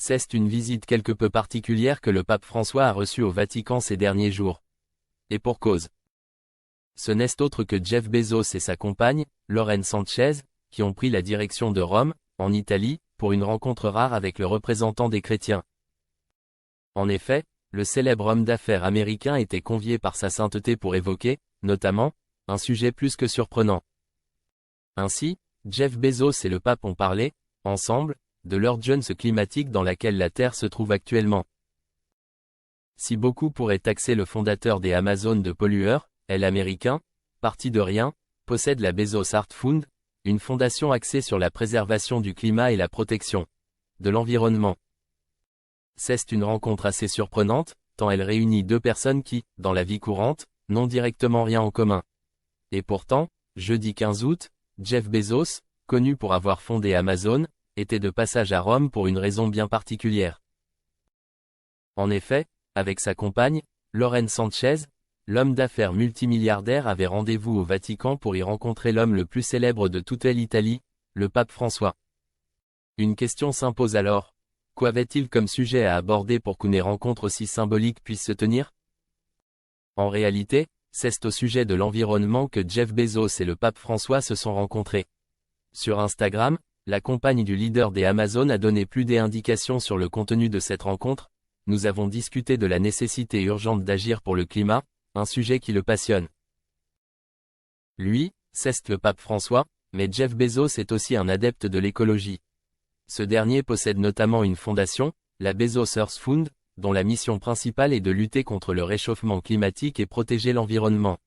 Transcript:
C'est une visite quelque peu particulière que le pape François a reçue au Vatican ces derniers jours. Et pour cause. Ce n'est autre que Jeff Bezos et sa compagne, Lauren Sanchez, qui ont pris la direction de Rome, en Italie, pour une rencontre rare avec le représentant des chrétiens. En effet, le célèbre homme d'affaires américain était convié par sa sainteté pour évoquer, notamment, un sujet plus que surprenant. Ainsi, Jeff Bezos et le pape ont parlé, ensemble, de l'urgence climatique dans laquelle la Terre se trouve actuellement. Si beaucoup pourraient taxer le fondateur des Amazones de pollueur, l'Américain, parti de rien, possède la Bezos Art Fund, une fondation axée sur la préservation du climat et la protection de l'environnement. C'est une rencontre assez surprenante, tant elle réunit deux personnes qui, dans la vie courante, n'ont directement rien en commun. Et pourtant, jeudi 15 août, Jeff Bezos, connu pour avoir fondé Amazon, était de passage à Rome pour une raison bien particulière. En effet, avec sa compagne, Lauren Sanchez, l'homme d'affaires multimilliardaire avait rendez-vous au Vatican pour y rencontrer l'homme le plus célèbre de toute l'Italie, le pape François. Une question s'impose alors. Qu'avait-il comme sujet à aborder pour qu'une rencontre aussi symbolique puisse se tenir? En réalité, c'est au sujet de l'environnement que Jeff Bezos et le pape François se sont rencontrés. Sur Instagram, la compagne du leader des Amazones a donné plus d'indications sur le contenu de cette rencontre. Nous avons discuté de la nécessité urgente d'agir pour le climat, un sujet qui le passionne. Lui, c'est le pape François, mais Jeff Bezos est aussi un adepte de l'écologie. Ce dernier possède notamment une fondation, la Bezos Earth Fund, dont la mission principale est de lutter contre le réchauffement climatique et protéger l'environnement.